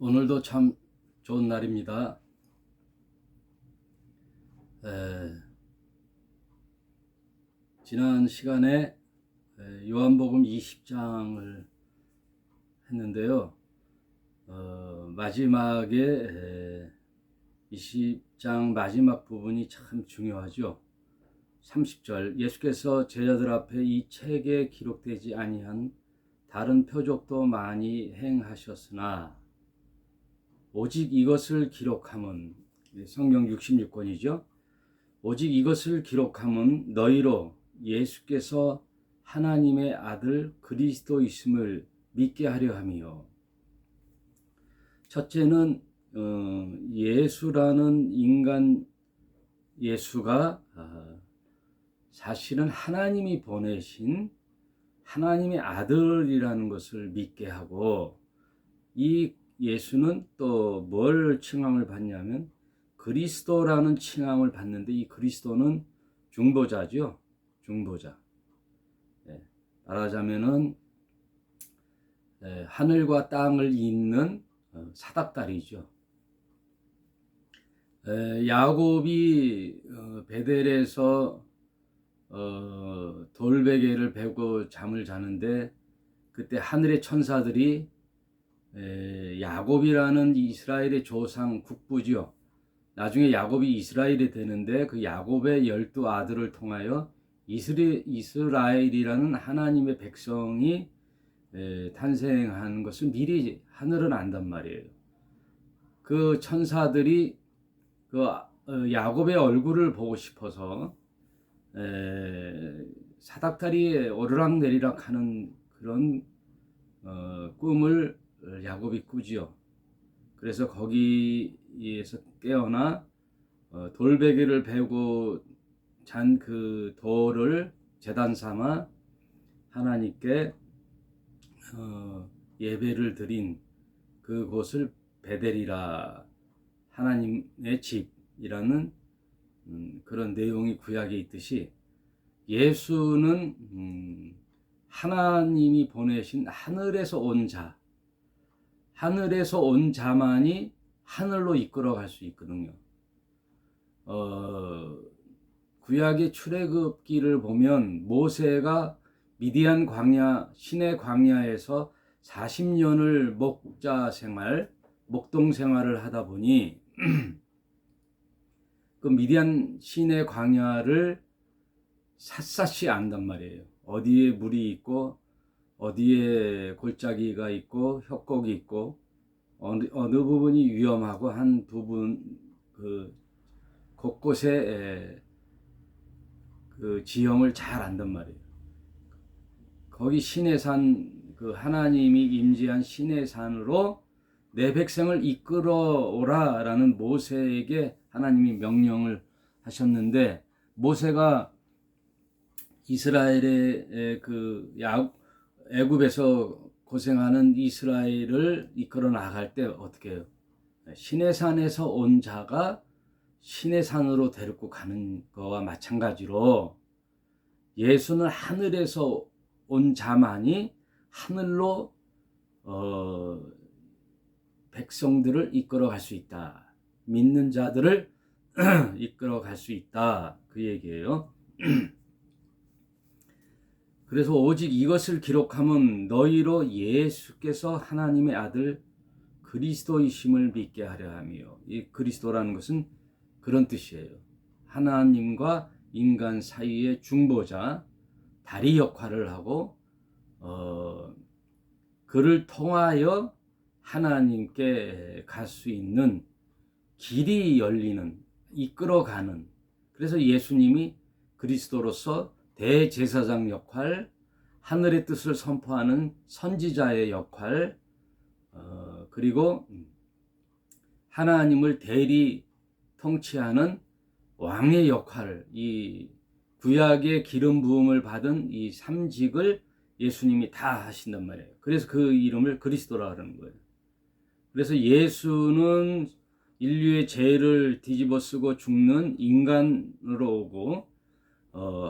오늘도 참 좋은 날입니다. 지난 시간에 요한복음 20장을 했는데요. 마지막에 20장 마지막 부분이 참 중요하죠. 30절, 예수께서 제자들 앞에 이 책에 기록되지 아니한 다른 표적도 많이 행하셨으나 오직 이것을 기록함은, 성경 66권이죠. 오직 이것을 기록함은 너희로 예수께서 하나님의 아들 그리스도이심을 믿게 하려 함이요. 첫째는 예수라는 인간, 예수가 사실은 하나님이 보내신 하나님의 아들이라는 것을 믿게 하고, 이 예수는 또 뭘 칭함을 받냐면 그리스도라는 칭함을 받는데, 이 그리스도는 중보자죠. 중보자. 말하자면은 하늘과 땅을 잇는 사닥다리죠. 야곱이 베델에서 돌베개를 베고 잠을 자는데, 그때 하늘의 천사들이 야곱이라는 이스라엘의 조상 국부지요. 나중에 야곱이 이스라엘이 되는데, 그 야곱의 12 아들을 통하여 이스라엘이라는 하나님의 백성이 탄생하는 것을 미리 하늘은 안단 말이에요. 그 천사들이 그 야곱의 얼굴을 보고 싶어서 사닥다리에 오르락내리락 하는 그런 꿈을 야곱이 꾸지요. 그래서 거기에서 깨어나 돌베개를 베고 잔 그 돌을 제단 삼아 하나님께 예배를 드린 그곳을 베델이라, 하나님의 집이라는 그런 내용이 구약에 있듯이, 예수는 하나님이 보내신 하늘에서 온 자, 하늘에서 온 자만이 하늘로 이끌어 갈 수 있거든요. 구약의 출애굽기를 보면 모세가 미디안 광야, 시내 광야에서 40년을 목동 생활을 하다 보니 그 미디안 시내 광야를 샅샅이 안단 말이에요. 어디에 물이 있고, 어디에 골짜기가 있고, 협곡이 있고, 어느 부분이 위험하고 한 부분, 곳곳에 그 지형을 잘 안단 말이에요. 거기 시내산, 그 하나님이 임재한 시내산으로 내 백성을 이끌어 오라라는 모세에게 하나님이 명령을 하셨는데, 모세가 이스라엘의 애굽에서 고생하는 이스라엘을 이끌어 나갈 때 어떻게 해요? 시내산에서 온 자가 시내산으로 데리고 가는 거와 마찬가지로, 예수는 하늘에서 온 자만이 하늘로 백성들을 이끌어 갈 수 있다. 믿는 자들을 이끌어 갈 수 있다. 그 얘기예요. 그래서 오직 이것을 기록함은 너희로 예수께서 하나님의 아들 그리스도이심을 믿게 하려 함이요. 이 그리스도라는 것은 그런 뜻이에요. 하나님과 인간 사이의 중보자, 다리 역할을 하고 그를 통하여 하나님께 갈 수 있는 길이 열리는, 이끌어가는, 그래서 예수님이 그리스도로서 대제사장 역할, 하늘의 뜻을 선포하는 선지자의 역할, 그리고 하나님을 대리 통치하는 왕의 역할, 이 구약의 기름 부음을 받은 이 삼직을 예수님이 다 하신단 말이에요. 그래서 그 이름을 그리스도라 그러는 거예요. 그래서 예수는 인류의 죄를 뒤집어 쓰고 죽는 인간으로 오고,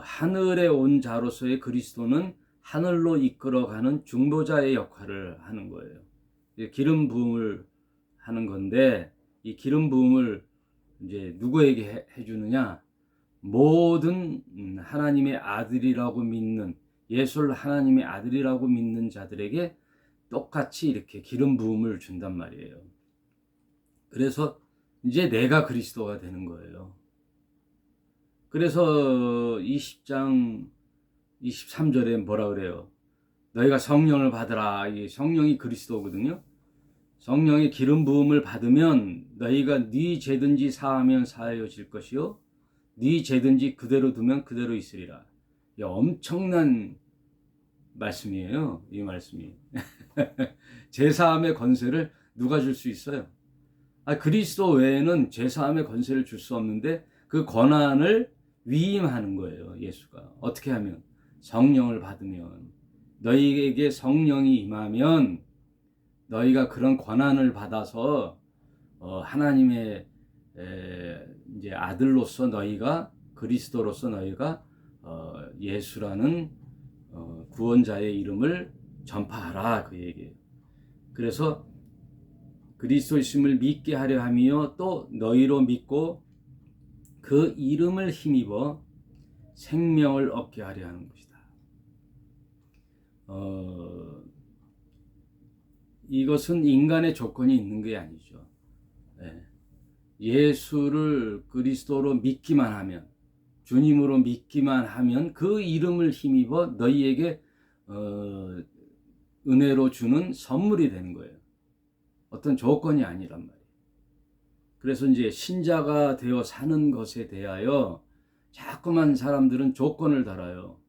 하늘에 온 자로서의 그리스도는 하늘로 이끌어가는 중보자의 역할을 하는 거예요. 기름 부음을 하는 건데, 이 기름 부음을 이제 누구에게 해주느냐? 모든 하나님의 아들이라고 믿는, 예수를 하나님의 아들이라고 믿는 자들에게 똑같이 이렇게 기름 부음을 준단 말이에요. 그래서 이제 내가 그리스도가 되는 거예요. 그래서 20장 23절에 뭐라 그래요? 너희가 성령을 받으라. 이 성령이 그리스도거든요. 성령의 기름 부음을 받으면 너희가 네 죄든지 사하면 사하여질 것이요 네 죄든지 그대로 두면 그대로 있으리라. 이 엄청난 말씀이에요. 이 말씀이. 제사함의 권세를 누가 줄 수 있어요? 그리스도 외에는 제사함의 권세를 줄 수 없는데 그 권한을 위임하는 거예요. 예수가. 어떻게 하면? 성령을 받으면. 너희에게 성령이 임하면 너희가 그런 권한을 받아서 하나님의 이제 아들로서 너희가, 그리스도로서 너희가 예수라는 구원자의 이름을 전파하라, 그 얘기예요. 그래서 그리스도이심을 믿게 하려 하며 또 너희로 믿고 그 이름을 힘입어 생명을 얻게 하려 하는 것이다. 이것은 인간의 조건이 있는 게 아니죠. 예수를 그리스도로 믿기만 하면, 주님으로 믿기만 하면 그 이름을 힘입어 너희에게 은혜로 주는 선물이 되는 거예요. 어떤 조건이 아니란 말이에요. 그래서 이제 신자가 되어 사는 것에 대하여 자꾸만 사람들은 조건을 달아요.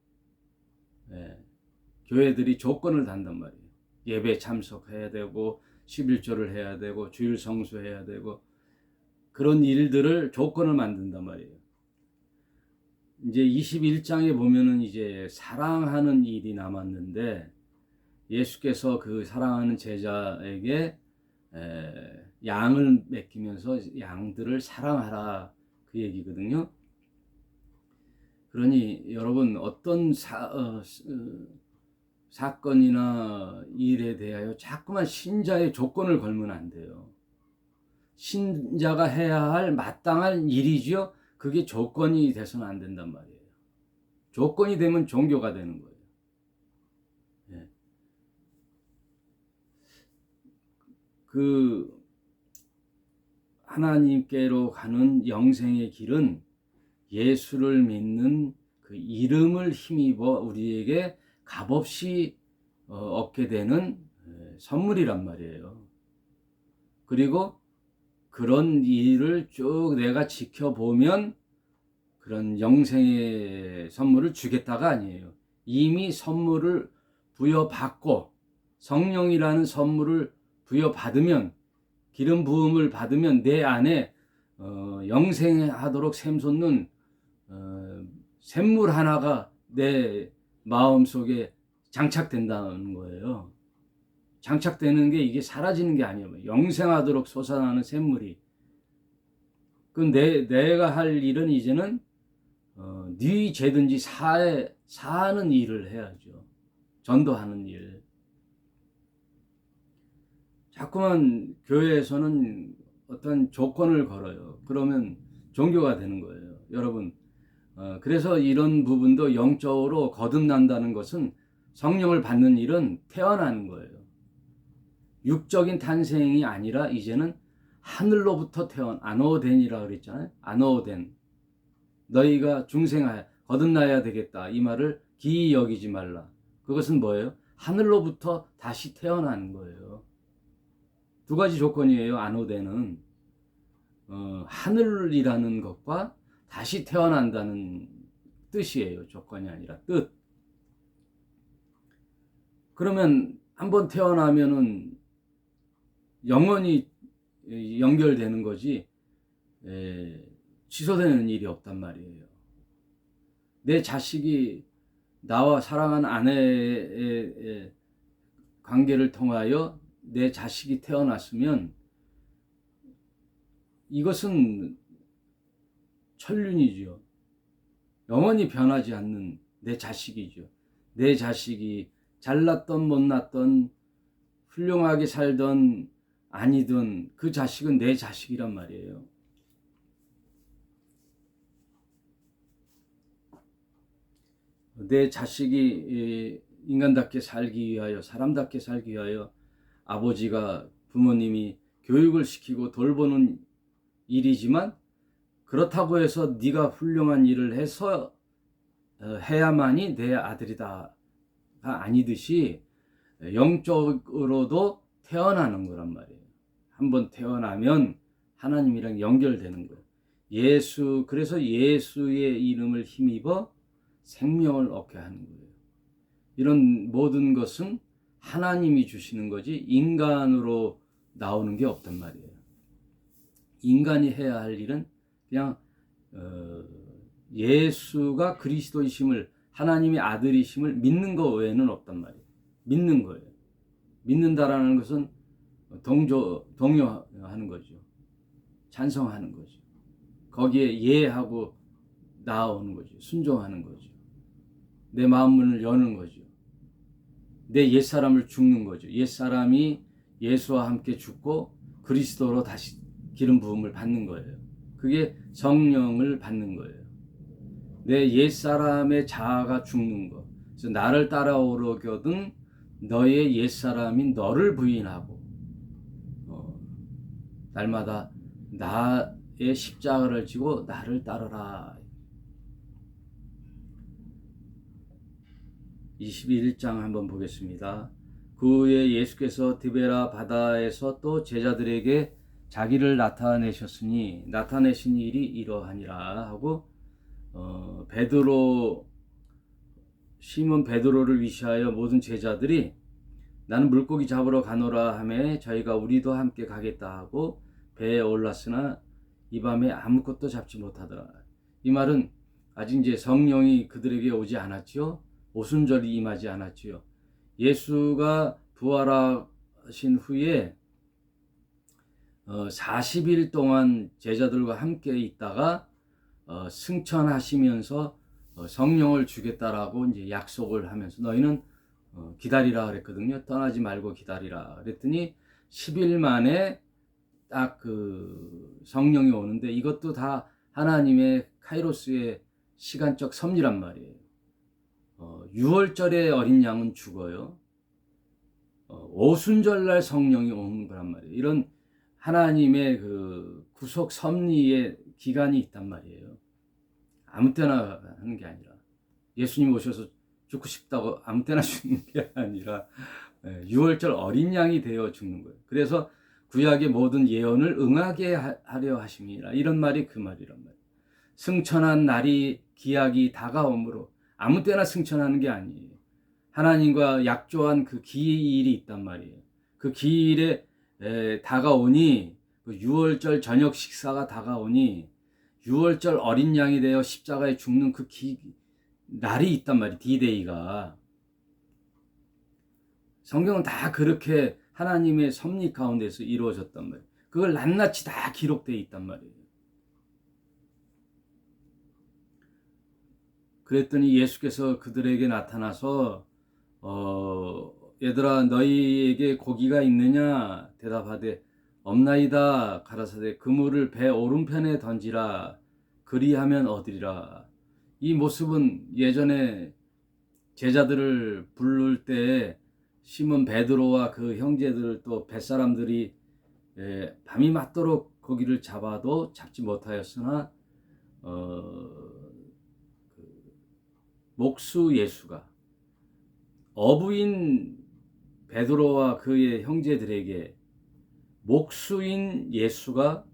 교회들이 조건을 단단 말이에요. 예배 참석해야 되고 11조를 해야 되고 주일 성수해야 되고 그런 일들을 조건을 만든단 말이에요. 이제 21장에 보면은 이제 사랑하는 일이 남았는데 예수께서 그 사랑하는 제자에게 양을 맡기면서 양들을 사랑하라, 그 얘기거든요. 그러니 여러분 어떤 사건이나 일에 대하여 자꾸만 신자의 조건을 걸면 안 돼요. 신자가 해야 할 마땅한 일이죠. 그게 조건이 돼서는 안 된단 말이에요. 조건이 되면 종교가 되는 거예요. 그 하나님께로 가는 영생의 길은 예수를 믿는 그 이름을 힘입어 우리에게 값없이 얻게 되는 선물이란 말이에요. 그리고 그런 일을 쭉 내가 지켜보면 그런 영생의 선물을 주겠다가 아니에요. 이미 선물을 부여받고 성령이라는 선물을 부여받으면, 기름 부음을 받으면 내 안에 영생하도록 샘솟는 샘물 하나가 내 마음속에 장착된다는 거예요. 장착되는 게 이게 사라지는 게 아니에요. 영생하도록 솟아나는 샘물이. 내가 할 일은 이제는 네 죄든지 사하는 일을 해야죠. 전도하는 일. 자꾸만 교회에서는 어떤 조건을 걸어요. 그러면 종교가 되는 거예요. 여러분, 그래서 이런 부분도 영적으로 거듭난다는 것은, 성령을 받는 일은 태어나는 거예요. 육적인 탄생이 아니라 이제는 하늘로부터 아노덴이라 그랬잖아요. 아노덴. 너희가 중생하여 거듭나야 되겠다. 이 말을 기이 여기지 말라. 그것은 뭐예요? 하늘로부터 다시 태어나는 거예요. 두 가지 조건이에요. 아노덴은 하늘이라는 것과 다시 태어난다는 뜻이에요. 조건이 아니라 뜻. 그러면 한번 태어나면은 영원히 연결되는 거지 취소되는 일이 없단 말이에요. 내 자식이 나와 사랑하는 아내의 관계를 통하여 내 자식이 태어났으면 이것은 천륜이죠. 영원히 변하지 않는 내 자식이죠. 내 자식이 잘났던 못났던 훌륭하게 살던 아니든 그 자식은 내 자식이란 말이에요. 내 자식이 인간답게 살기 위하여, 사람답게 살기 위하여 아버지가, 부모님이 교육을 시키고 돌보는 일이지만, 그렇다고 해서 네가 훌륭한 일을 해서 해야만이 내 아들이다가 아니듯이 영적으로도 태어나는 거란 말이에요. 한번 태어나면 하나님이랑 연결되는 거예요. 그래서 예수의 이름을 힘입어 생명을 얻게 하는 거예요. 이런 모든 것은 하나님이 주시는 거지 인간으로 나오는 게 없단 말이에요. 인간이 해야 할 일은 그냥 예수가 그리스도이심을, 하나님의 아들이심을 믿는 것 외에는 없단 말이에요. 믿는 거예요. 믿는다라는 것은 동요하는 거죠. 찬성하는 거죠. 거기에 예하고 나오는 거죠. 순종하는 거죠. 내 마음문을 여는 거죠. 내 옛사람을 죽는 거죠. 옛사람이 예수와 함께 죽고 그리스도로 다시 기름 부음을 받는 거예요. 그게 성령을 받는 거예요. 내 옛사람의 자아가 죽는 거. 그래서 나를 따라오려거든 너의 옛사람인 너를 부인하고 날마다 나의 십자가를 지고 나를 따르라. 21장 한번 보겠습니다. 그 후에 예수께서 디베라 바다에서 또 제자들에게 자기를 나타내신 일이 이러하니라 하고 시몬 베드로를 위시하여 모든 제자들이 나는 물고기 잡으러 가노라 하매 저희가 우리도 함께 가겠다 하고 배에 올랐으나 이 밤에 아무것도 잡지 못하더라. 이 말은 아직 이제 성령이 그들에게 오지 않았지요. 오순절이 임하지 않았지요. 예수가 부활하신 후에 40일 동안 제자들과 함께 있다가 승천하시면서 성령을 주겠다라고 이제 약속을 하면서 너희는 기다리라 그랬거든요. 떠나지 말고 기다리라 그랬더니 10일 만에 딱 그 성령이 오는데 이것도 다 하나님의 카이로스의 시간적 섭리란 말이에요. 6월절에 어린 양은 죽어요. 오순절날 성령이 오는 거란 말이에요. 이런 하나님의 그 구속 섭리의 기간이 있단 말이에요. 아무 때나 하는 게 아니라 예수님 오셔서 죽고 싶다고 아무 때나 죽는 게 아니라 6월절 어린 양이 되어 죽는 거예요. 그래서 구약의 모든 예언을 응하게 하려 하심이라. 이런 말이 그 말이란 말이에요. 승천한 날이 기약이 다가오므로 아무 때나 승천하는 게 아니에요. 하나님과 약조한 그 기일이 있단 말이에요. 그 기일에 다가오니 6월절 저녁 식사가 다가오니 6월절 어린 양이 되어 십자가에 죽는 그 날이 있단 말이에요. D-Day가. 성경은 다 그렇게 하나님의 섭리 가운데서 이루어졌단 말이에요. 그걸 낱낱이 다 기록되어 있단 말이에요. 그랬더니 예수께서 그들에게 나타나서 얘들아 너희에게 고기가 있느냐 대답하되 없나이다 가라사대 그물을 배 오른편에 던지라 그리하면 얻으리라. 이 모습은 예전에 제자들을 부를 때 시몬 베드로와 그 형제들 또 뱃사람들이 밤이 맞도록 고기를 잡아도 잡지 못하였으나 목수 예수가 어부인 베드로와 그의 형제들에게 목수인 예수가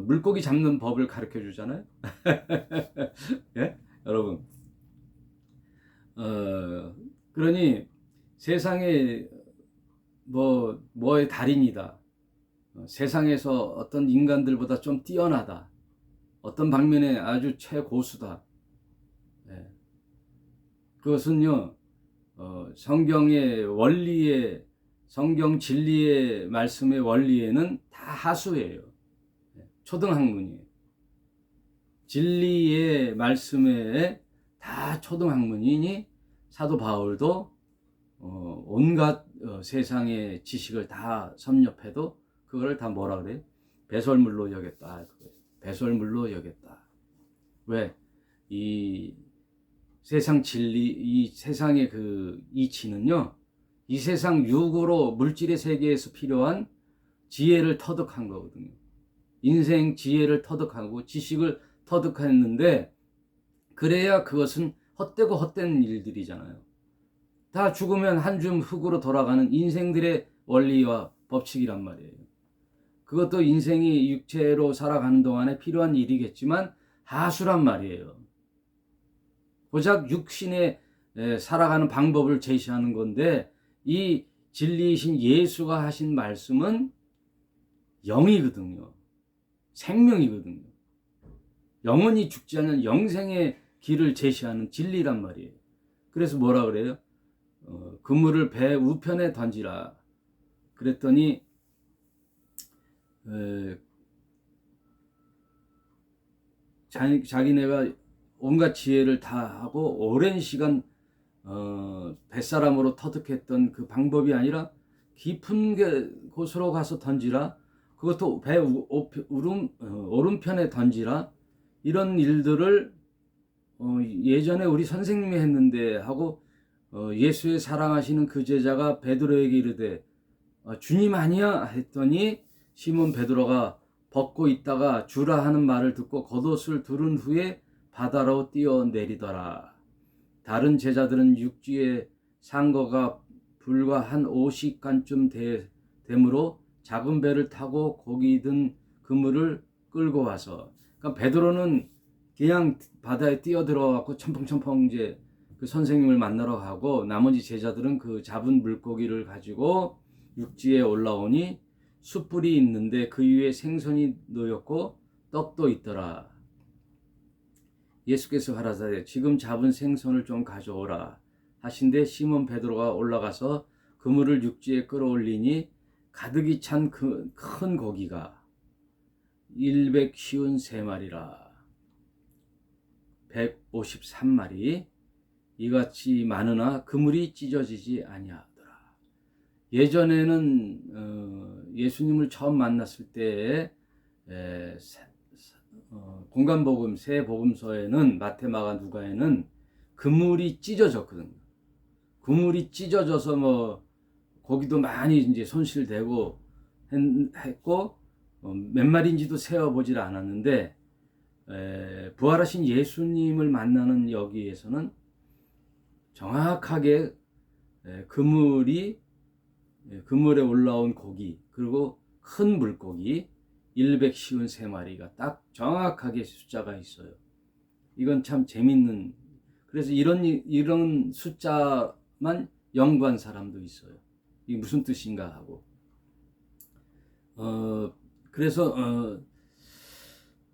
물고기 잡는 법을 가르쳐 주잖아요. 예? 여러분. 그러니 세상에 뭐의 달인이다. 세상에서 어떤 인간들보다 좀 뛰어나다. 어떤 방면에 아주 최고수다. 예. 그것은요, 성경의 원리에, 성경 진리의 말씀의 원리에는 다 하수예요. 초등학문이에요. 진리의 말씀에 다 초등학문이니 사도 바울도 온갖 세상의 지식을 다 섭렵해도 그걸 다 뭐라 그래요? 배설물로 여겼다. 배설물로 여겼다. 왜? 이 세상 진리, 이 세상의 그 이치는요, 이 세상 육으로 물질의 세계에서 필요한 지혜를 터득한 거거든요. 인생 지혜를 터득하고 지식을 터득했는데, 그래야 그것은 헛되고 헛된 일들이잖아요. 다 죽으면 한 줌 흙으로 돌아가는 인생들의 원리와 법칙이란 말이에요. 그것도 인생이 육체로 살아가는 동안에 필요한 일이겠지만 하수란 말이에요. 고작 육신에 살아가는 방법을 제시하는 건데, 이 진리이신 예수가 하신 말씀은 영이거든요. 생명이거든요. 영원히 죽지 않는 영생의 길을 제시하는 진리란 말이에요. 그래서 뭐라 그래요? 그물을 배 우편에 던지라. 그랬더니 자기네가 온갖 지혜를 다 하고 오랜 시간 뱃사람으로 터득했던 그 방법이 아니라 깊은 곳으로 가서 던지라. 그것도 배 오른편에 던지라. 이런 일들을 예전에 우리 선생님이 했는데 하고 예수의 사랑하시는 그 제자가 베드로에게 이르되 주님 아니야 했더니 시몬 베드로가 벗고 있다가 주라 하는 말을 듣고 겉옷을 두른 후에 바다로 뛰어내리더라. 다른 제자들은 육지에 산 거가 불과 한 50간쯤 되므로 작은 배를 타고 고기 든 그물을 끌고 와서, 그러니까 베드로는 그냥 바다에 뛰어들어가고 첨펑첨펑 이제 그 선생님을 만나러 가고, 나머지 제자들은 그 잡은 물고기를 가지고 육지에 올라오니 숯불이 있는데 그 위에 생선이 놓였고 떡도 있더라. 예수께서 가라사대 지금 잡은 생선을 좀 가져오라 하신데 시몬 베드로가 올라가서 그물을 육지에 끌어올리니 가득이 찬 큰 고기가 153마리라 153마리 이같이 많으나 그물이 찢어지지 아니하더라. 예전에는 예수님을 처음 만났을 때에 공간복음 세 복음서에는 마태, 마가, 누가에는 그물이 찢어졌거든요. 그물이 찢어져서 뭐 고기도 많이 이제 손실되고 했고 몇 마리인지도 세어보질 않았는데, 부활하신 예수님을 만나는 여기에서는 정확하게 그물에 올라온 고기 그리고 큰 물고기 153마리가 딱 정확하게 숫자가 있어요. 이건 참 재밌는, 그래서 이런 숫자만 연구한 사람도 있어요. 이게 무슨 뜻인가 하고. 그래서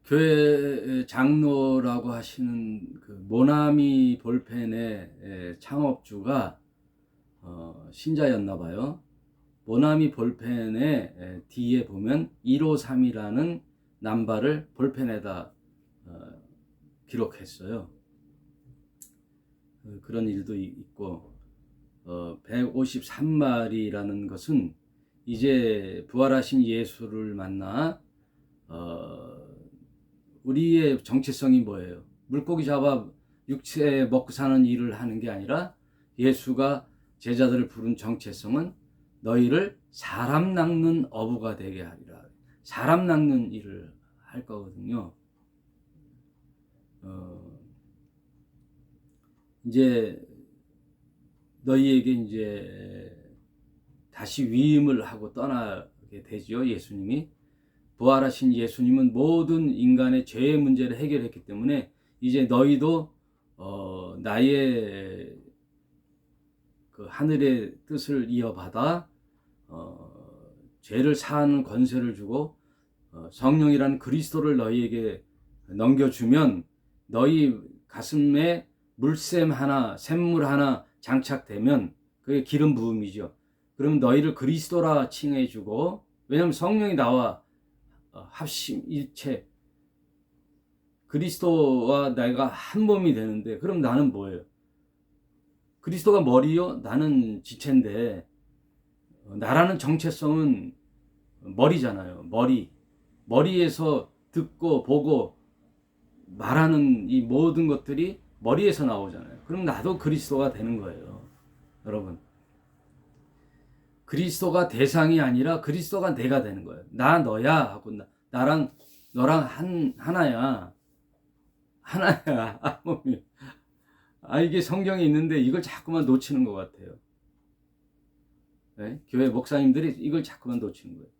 교회 장로라고 하시는 그 모나미 볼펜의 창업주가 신자였나 봐요. 모나미 볼펜의 뒤에 보면 153이라는 남바를 볼펜에다 기록했어요. 그런 일도 있고, 153마리라는 것은 이제 부활하신 예수를 만나 우리의 정체성이 뭐예요? 물고기 잡아 육체 먹고 사는 일을 하는 게 아니라 예수가 제자들을 부른 정체성은 너희를 사람 낚는 어부가 되게 하리라. 사람 낚는 일을 할 거거든요. 이제 너희에게 이제 다시 위임을 하고 떠나게 되죠. 예수님이 부활하신 예수님은 모든 인간의 죄의 문제를 해결했기 때문에 이제 너희도 나의 그 하늘의 뜻을 이어받아 죄를 사하는 권세를 주고 성령이라는 그리스도를 너희에게 넘겨주면 너희 가슴에 물샘 하나, 샘물 하나 장착되면 그게 기름 부음이죠. 그럼 너희를 그리스도라 칭해주고, 왜냐하면 성령이 나와 합심 일체 그리스도와 내가 한 몸이 되는데, 그럼 나는 뭐예요? 그리스도가 머리요? 나는 지체인데 나라는 정체성은 머리잖아요. 머리에서 듣고 보고 말하는 이 모든 것들이 머리에서 나오잖아요. 그럼 나도 그리스도가 되는 거예요. 여러분, 그리스도가 대상이 아니라 그리스도가 내가 되는 거예요. 나 너야 하고 나랑 너랑 하나야. 몸이. 이게 성경에 있는데 이걸 자꾸만 놓치는 것 같아요. 네? 교회 목사님들이 이걸 자꾸만 놓치는 거예요.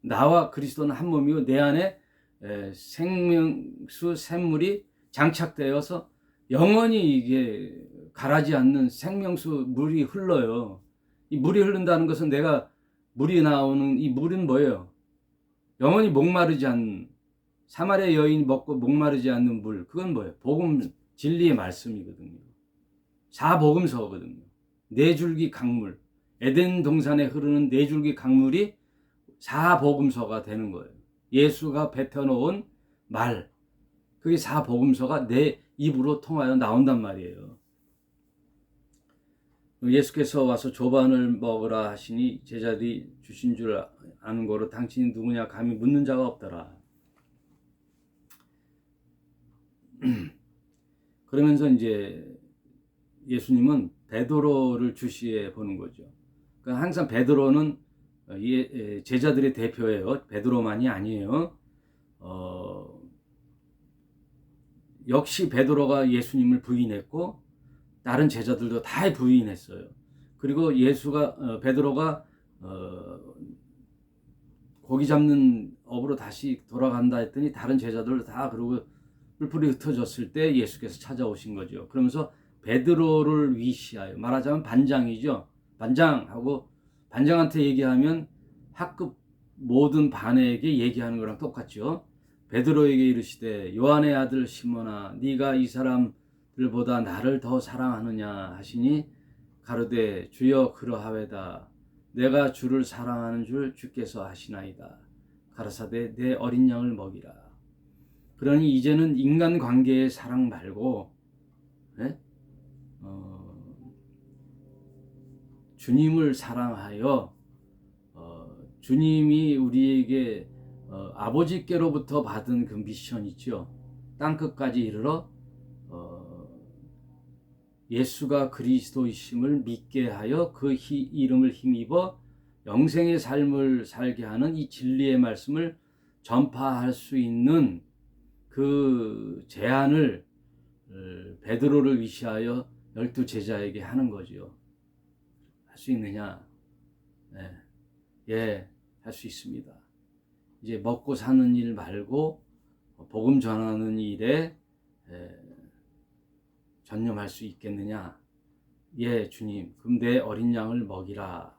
나와 그리스도는 한 몸이고 내 안에 생명수 샘물이 장착되어서 영원히 이게 가라지 않는 생명수 물이 흘러요. 이 물이 흐른다는 것은 내가 물이 나오는 이 물은 뭐예요? 영원히 목마르지 않는, 사마리아 여인이 먹고 목마르지 않는 물, 그건 뭐예요? 복음 진리의 말씀이거든요. 사복음서거든요. 네 줄기 강물, 에덴 동산에 흐르는 네 줄기 강물이 사복음서가 되는 거예요. 예수가 뱉어놓은 말, 그게 사복음서가 내 입으로 통하여 나온단 말이에요. 예수께서 와서 조반을 먹으라 하시니 제자들이 주신 줄 아는 거로 당신이 누구냐 감히 묻는 자가 없더라. 그러면서 이제 예수님은 베드로를 주시해 보는 거죠. 그러니까 항상 베드로는 제자들의 대표예요. 베드로만이 아니에요. 역시 베드로가 예수님을 부인했고 다른 제자들도 다 부인했어요. 그리고 베드로가 고기 잡는 업으로 다시 돌아간다 했더니 다른 제자들도 다 그러고 뿔뿔이 흩어졌을 때 예수께서 찾아오신 거죠. 그러면서 베드로를 위시하여, 말하자면 반장이죠. 반장하고 반장한테 얘기하면 학급 모든 반에게 얘기하는 거랑 똑같죠. 베드로에게 이르시되 요한의 아들 시몬아 네가 이 사람들보다 나를 더 사랑하느냐 하시니 가로되 주여 그러하외다. 내가 주를 사랑하는 줄 주께서 아시나이다. 가라사대 내 어린 양을 먹이라. 그러니 이제는 인간관계의 사랑 말고 주님을 사랑하여 주님이 우리에게 아버지께로부터 받은 그 미션 있죠. 땅끝까지 이르러 예수가 그리스도이심을 믿게 하여 그 이름을 힘입어 영생의 삶을 살게 하는 이 진리의 말씀을 전파할 수 있는 그 제안을 베드로를 위시하여 12 제자에게 하는 거죠. 할 수 있느냐? 예, 할 수 있습니다. 이제 먹고 사는 일 말고 복음 전하는 일에 전념할 수 있겠느냐? 예, 주님. 그럼 내 어린 양을 먹이라.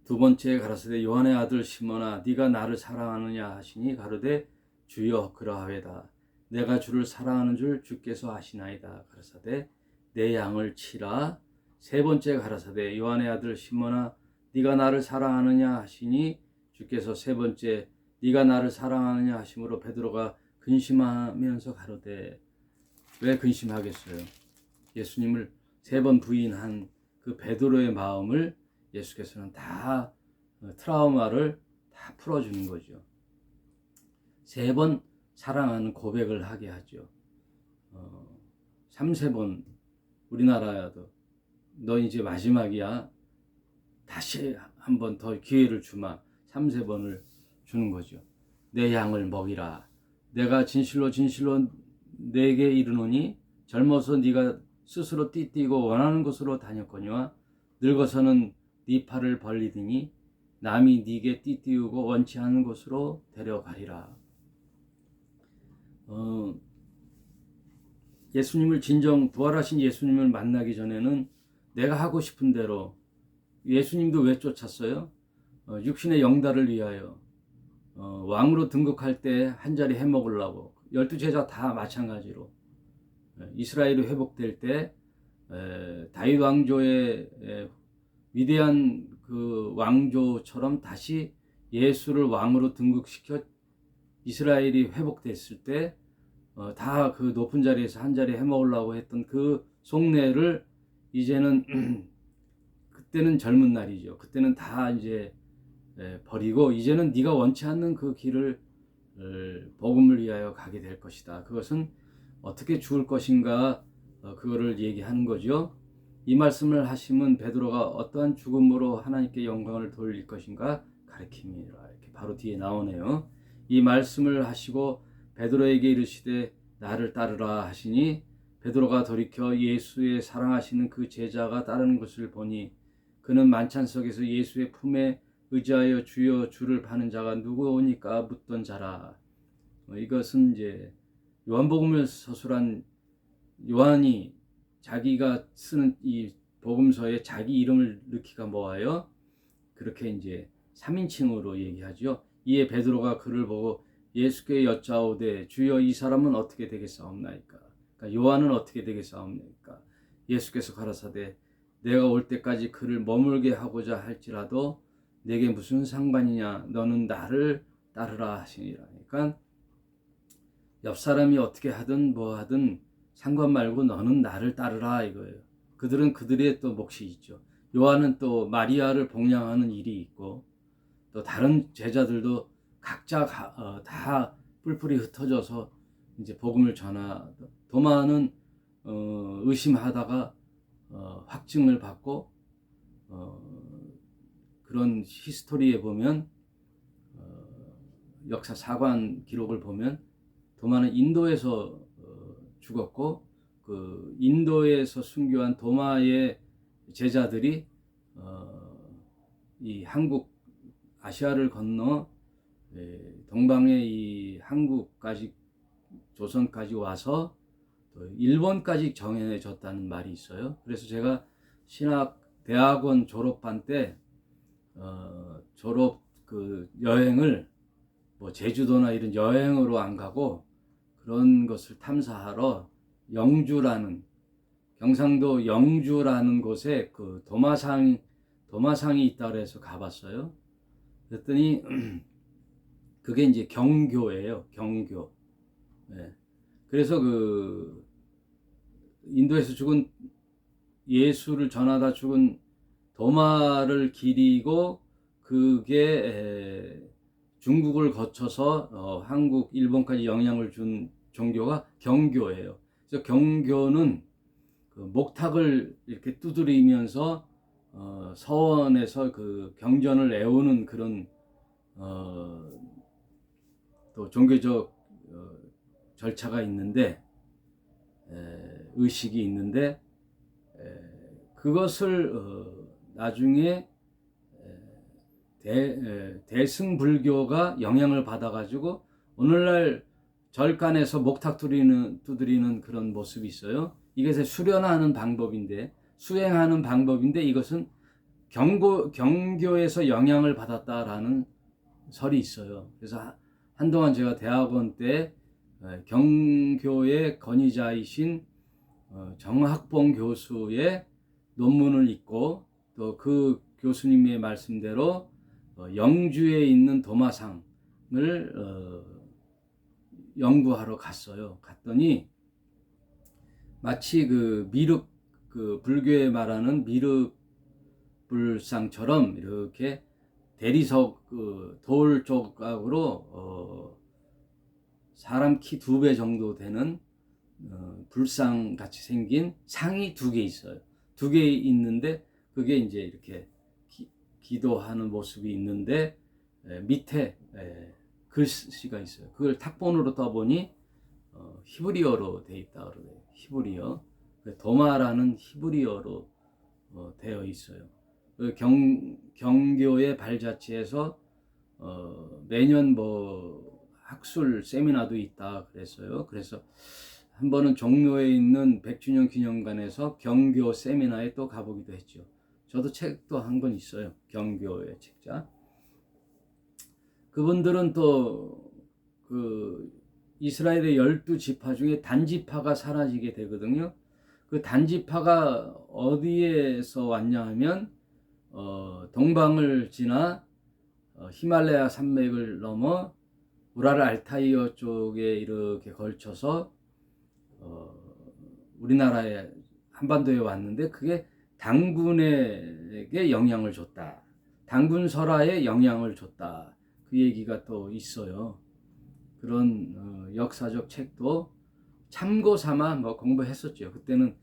두 번째 가라사대 요한의 아들 시몬아 네가 나를 사랑하느냐 하시니 가로되 주여 그러하외다. 내가 주를 사랑하는 줄 주께서 아시나이다. 가라사대 내 양을 치라. 세 번째 가라사대 요한의 아들 시몬아 네가 나를 사랑하느냐 하시니 주께서 세 번째 네가 나를 사랑하느냐 하심으로 베드로가 근심하면서 가로되 왜 근심하겠어요? 예수님을 세 번 부인한 그 베드로의 마음을 예수께서는 다 트라우마를 다 풀어주는 거죠. 세 번 사랑하는 고백을 하게 하죠. 3-4번 우리나라야도 너 이제 마지막이야. 다시 한 번 더 기회를 주마. 3-4번을 주는 거죠. 내 양을 먹이라. 내가 진실로 진실로 내게 이르노니 젊어서 네가 스스로 띠띠고 원하는 곳으로 다녔거니와 늙어서는 네 팔을 벌리더니 남이 네게 띠띠우고 원치 않는 곳으로 데려가리라. 예수님을 부활하신 예수님을 만나기 전에는 내가 하고 싶은 대로 예수님도 왜 쫓았어요? 육신의 영달을 위하여 왕으로 등극할 때 한 자리 해먹으려고 12 제자 다 마찬가지로 이스라엘이 회복될 때 다윗 왕조의 위대한 그 왕조처럼 다시 예수를 왕으로 등극시켜 이스라엘이 회복됐을 때 다 그 높은 자리에서 한 자리 해먹으려고 했던 그 속내를 이제는 그때는 젊은 날이죠. 그때는 다 이제 버리고 이제는 네가 원치 않는 그 길을 복음을 위하여 가게 될 것이다. 그것은 어떻게 죽을 것인가 그거를 얘기하는 거죠. 이 말씀을 하시면 베드로가 어떠한 죽음으로 하나님께 영광을 돌릴 것인가 가르침이라 이렇게 바로 뒤에 나오네요. 이 말씀을 하시고 베드로에게 이르시되 나를 따르라 하시니 베드로가 돌이켜 예수의 사랑하시는 그 제자가 따르는 것을 보니 그는 만찬석에서 예수의 품에 의지하여 주여 주를 파는 자가 누구오니까 묻던 자라. 이것은 이제 요한복음을 서술한 요한이 자기가 쓰는 이 복음서에 자기 이름을 넣기가 뭐하여 그렇게 이제 3인칭으로 얘기하죠. 이에 베드로가 그를 보고 예수께 여짜오되 주여 이 사람은 어떻게 되겠사옵나이까. 그러니까 요한은 어떻게 되겠사옵나이까. 예수께서 가라사대 내가 올 때까지 그를 머물게 하고자 할지라도 내게 무슨 상관이냐 너는 나를 따르라 하시니라. 그러니까 옆 사람이 어떻게 하든 뭐 하든 상관 말고 너는 나를 따르라 이거예요. 그들은 그들의 또 몫이 있죠. 요한은 또 마리아를 복양하는 일이 있고 또 다른 제자들도 각자 다 뿔뿔이 흩어져서 이제 복음을 전하. 도마는 의심하다가 확증을 받고 그런 히스토리에 보면 역사 사관 기록을 보면 도마는 인도에서 죽었고 그 인도에서 순교한 도마의 제자들이 이 한국 아시아를 건너 동방의 이 한국까지 조선까지 와서 또 일본까지 정해졌다는 말이 있어요. 그래서 제가 신학 대학원 졸업반 때 졸업 그 여행을 뭐 제주도나 이런 여행으로 안 가고 그런 것을 탐사하러 영주라는 경상도 영주라는 곳에 그 도마상이 있다 그래서 가봤어요. 그랬더니 그게 이제 경교예요. 경교. 네. 그래서 그 인도에서 죽은 예수를 전하다 죽은 도마를 기리고 그게 중국을 거쳐서 한국, 일본까지 영향을 준 종교가 경교예요. 그래서 경교는 그 목탁을 이렇게 두드리면서 서원에서 그 경전을 애우는 그런 또 종교적 절차가 있는데 의식이 있는데 그것을 나중에 대승불교가 영향을 받아가지고 오늘날 절간에서 목탁 두드리는 그런 모습이 있어요. 이것을 수련하는 방법인데 수행하는 방법인데 이것은 경교에서 영향을 받았다라는 설이 있어요. 그래서 한동안 제가 대학원 때 경교의 권위자이신 정학봉 교수의 논문을 읽고 또 그 교수님의 말씀대로 영주에 있는 도마상을 연구하러 갔어요. 갔더니 마치 그 미륵 그 불교에 말하는 미륵 불상처럼 이렇게 대리석 그 돌 조각으로 사람 키 2배 정도 되는 불상 같이 생긴 상이 2개 있어요. 2개 있는데 그게 이제 이렇게 기도하는 모습이 있는데 밑에 글씨가 있어요. 그걸 탁본으로 떠보니 히브리어로 돼 있다 그러네요. 히브리어. 도마라는 히브리어로 되어 있어요. 경교의 발자취에서 매년 뭐 학술 세미나도 있다 그랬어요. 그래서 한 번은 종로에 있는 100주년 기념관에서 경교 세미나에 또 가보기도 했죠. 저도 책도 한 권 있어요. 경교의 책자. 그분들은 또 그 이스라엘의 12지파 중에 단지파가 사라지게 되거든요. 그 단지파가 어디에서 왔냐 하면 동방을 지나 히말라야 산맥을 넘어 우랄 알타이어 쪽에 이렇게 걸쳐서 우리나라의 한반도에 왔는데 그게 당군에게 영향을 줬다. 당군 설화에 영향을 줬다. 그 얘기가 또 있어요. 그런 역사적 책도 참고 삼아 뭐 공부했었죠. 그때는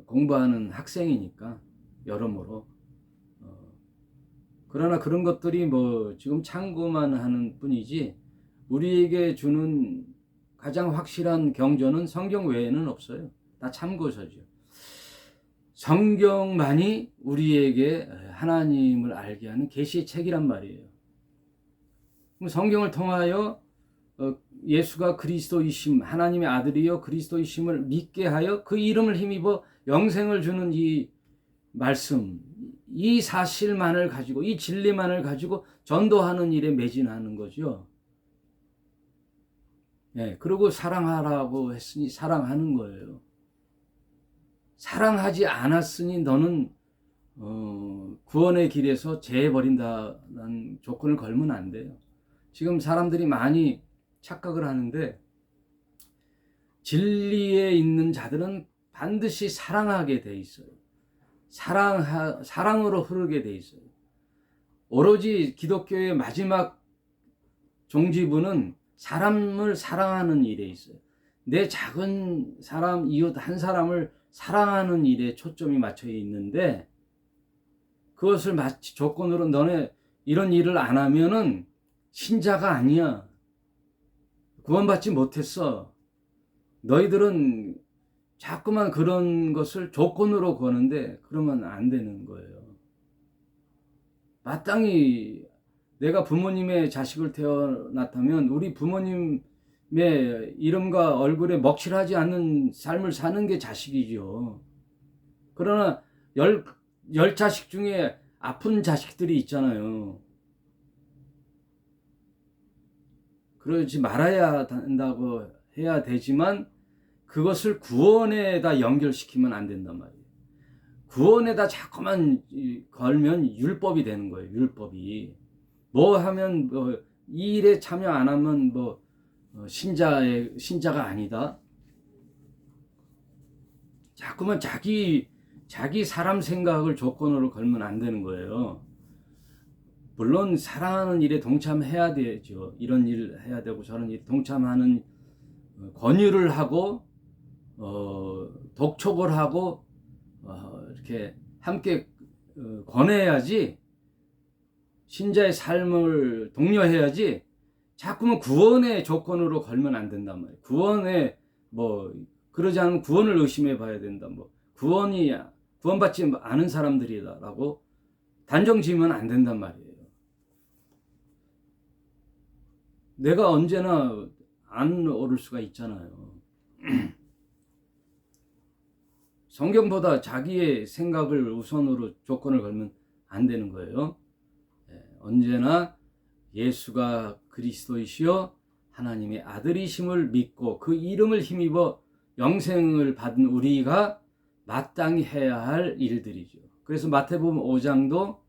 공부하는 학생이니까 여러모로. 그러나 그런 것들이 뭐 지금 참고만 하는 뿐이지 우리에게 주는 가장 확실한 경전은 성경 외에는 없어요. 다 참고서죠. 성경만이 우리에게 하나님을 알게 하는 계시의 책이란 말이에요. 성경을 통하여 예수가 그리스도이심, 하나님의 아들이요 그리스도이심을 믿게 하여 그 이름을 힘입어 영생을 주는 이 말씀, 이 사실만을 가지고, 이 진리만을 가지고 전도하는 일에 매진하는 거죠. 예, 그리고 사랑하라고 했으니 사랑하는 거예요. 사랑하지 않았으니 너는 구원의 길에서 제해버린다는 조건을 걸면 안 돼요. 지금 사람들이 많이 착각을 하는데 진리에 있는 자들은 반드시 사랑하게 돼 있어요. 사랑으로 흐르게 돼 있어요. 오로지 기독교의 마지막 종지부는 사람을 사랑하는 일에 있어요. 내 작은 사람, 이웃 한 사람을 사랑하는 일에 초점이 맞춰 있는데 그것을 마치 조건으로 너네 이런 일을 안 하면은 신자가 아니야. 구원받지 못했어. 너희들은 자꾸만 그런 것을 조건으로 거는데 그러면 안 되는 거예요. 마땅히 내가 부모님의 자식을 태어났다면 우리 부모님의 이름과 얼굴에 먹칠하지 않는 삶을 사는 게 자식이죠. 그러나 열 자식 중에 아픈 자식들이 있잖아요. 그러지 말아야 한다고 해야 되지만 그것을 구원에다 연결시키면 안 된단 말이에요. 구원에다 자꾸만 걸면 율법이 되는 거예요. 율법이. 뭐 하면 이 일에 참여 안 하면 신자가 아니다. 자꾸만 자기 사람 생각을 조건으로 걸면 안 되는 거예요. 물론 사랑하는 일에 동참해야 되죠. 이런 일 해야 되고 저런 일 동참하는 권유를 하고 독촉을 하고 이렇게 함께 권해야지 신자의 삶을 독려해야지 자꾸만 구원의 조건으로 걸면 안 된단 말이에요. 구원에 그러지 않으면 구원을 의심해 봐야 된다. 구원받지 않은 사람들이다라고 단정 지으면 안 된단 말이에요. 내가 언제나 안 오를 수가 있잖아요. 성경보다 자기의 생각을 우선으로 조건을 걸면 안 되는 거예요. 언제나 예수가 그리스도이시여 하나님의 아들이심을 믿고 그 이름을 힘입어 영생을 받은 우리가 마땅히 해야 할 일들이죠. 그래서 마태복음 5장도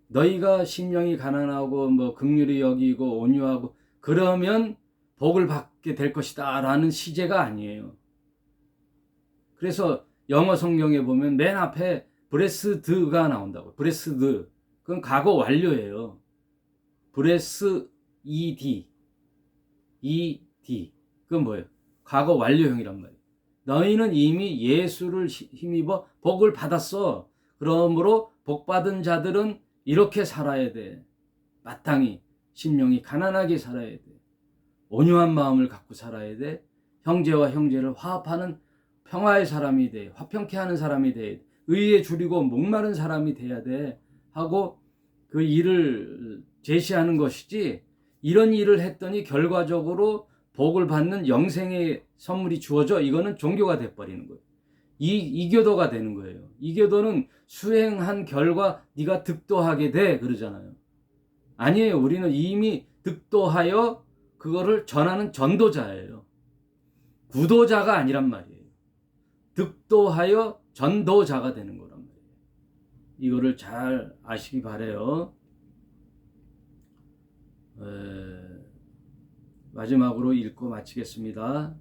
너희가 심령이 가난하고 긍휼히 여기고 온유하고 그러면 복을 받게 될 것이다 라는 시제가 아니에요. 그래서 영어 성경에 보면 맨 앞에 브레스드가 나온다고. 브레스드. 그건 과거 완료예요. 브레스 ED. 그건 뭐예요? 과거 완료형이란 말이에요. 너희는 이미 예수를 힘입어 복을 받았어. 그러므로 복 받은 자들은 이렇게 살아야 돼. 마땅히 심령이 가난하게 살아야 돼. 온유한 마음을 갖고 살아야 돼. 형제와 형제를 화합하는 평화의 사람이 돼. 화평케 하는 사람이 돼. 의에 줄이고 목마른 사람이 돼야 돼. 하고 그 일을 제시하는 것이지 이런 일을 했더니 결과적으로 복을 받는 영생의 선물이 주어져. 이거는 종교가 돼버리는 거예요. 이교도가 되는 거예요. 이교도는 수행한 결과 네가 득도하게 돼 그러잖아요. 아니에요. 우리는 이미 득도하여 그거를 전하는 전도자예요. 구도자가 아니란 말이에요. 득도하여 전도자가 되는 거란 말이에요. 이거를 잘 아시기 바라요. 마지막으로 읽고 마치겠습니다.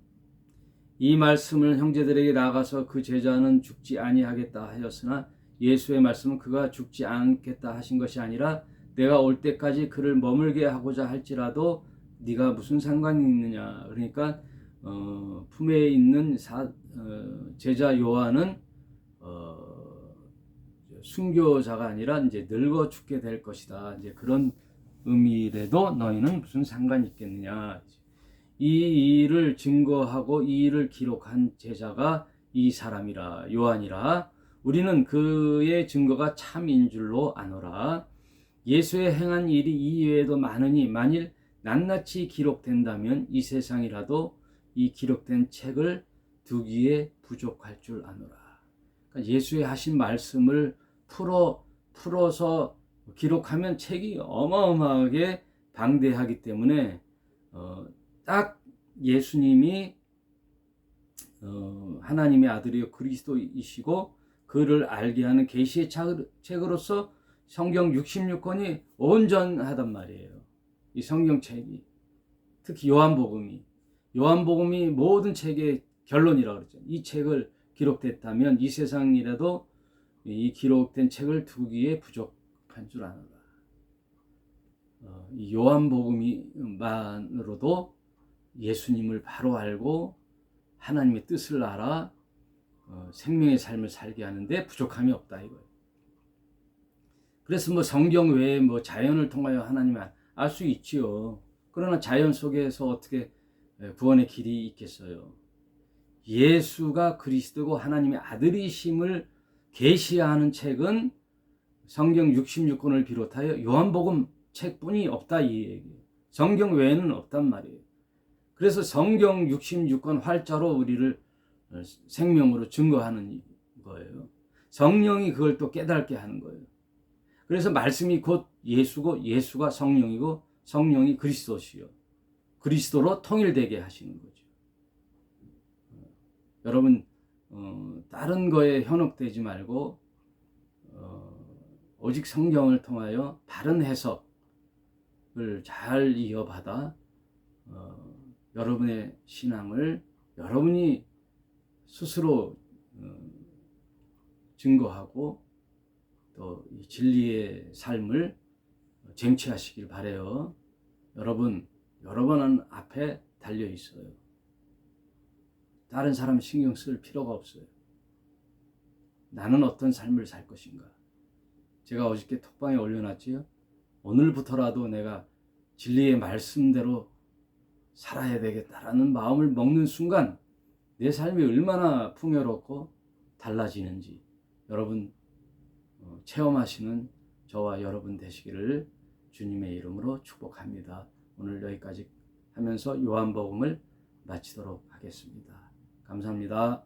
이 말씀을 형제들에게 나가서 그 제자는 죽지 아니하겠다 하였으나 예수의 말씀은 그가 죽지 않겠다 하신 것이 아니라 내가 올 때까지 그를 머물게 하고자 할지라도 네가 무슨 상관이 있느냐. 그러니까 품에 있는 제자 요한은 순교자가 아니라 이제 늙어 죽게 될 것이다. 이제 그런 의미라도 너희는 무슨 상관이 있겠느냐. 이 일을 증거하고 이 일을 기록한 제자가 이 사람이라 요한이라. 우리는 그의 증거가 참인 줄로 아노라. 예수의 행한 일이 이외에도 많으니 만일 낱낱이 기록된다면 이 세상이라도 이 기록된 책을 두기에 부족할 줄 아노라. 그러니까 예수의 하신 말씀을 풀어서 기록하면 책이 어마어마하게 방대하기 때문에 딱 예수님이 하나님의 아들이요 그리스도이시고 그를 알게 하는 계시의 책으로서 성경 66권이 온전하단 말이에요. 이 성경책이 특히 요한복음이 모든 책의 결론이라고 그러죠. 이 책을 기록됐다면 이 세상이라도 이 기록된 책을 두기에 부족한 줄 아노라. 이 요한복음만으로도 예수님을 바로 알고 하나님의 뜻을 알아 생명의 삶을 살게 하는데 부족함이 없다 이거예요. 그래서 성경 외에 자연을 통하여 하나님을 알 수 있지요. 그러나 자연 속에서 어떻게 구원의 길이 있겠어요? 예수가 그리스도고 하나님의 아들이심을 계시하는 책은 성경 66권을 비롯하여 요한복음 책뿐이 없다 이 얘기예요. 성경 외에는 없단 말이에요. 그래서 성경 66권 활자로 우리를 생명으로 증거하는 거예요. 성령이 그걸 또 깨닫게 하는 거예요. 그래서 말씀이 곧 예수고 예수가 성령이고 성령이 그리스도시요. 그리스도로 통일되게 하시는 거죠. 여러분 다른 거에 현혹되지 말고 오직 성경을 통하여 바른 해석을 잘 이어받아 여러분의 신앙을 여러분이 스스로 증거하고 또 이 진리의 삶을 쟁취하시길 바라요. 여러분은 앞에 달려 있어요. 다른 사람 신경 쓸 필요가 없어요. 나는 어떤 삶을 살 것인가? 제가 어저께 톡방에 올려놨지요. 오늘부터라도 내가 진리의 말씀대로 살아야 되겠다라는 마음을 먹는 순간 내 삶이 얼마나 풍요롭고 달라지는지 여러분 체험하시는 저와 여러분 되시기를 주님의 이름으로 축복합니다. 오늘 여기까지 하면서 요한복음을 마치도록 하겠습니다. 감사합니다.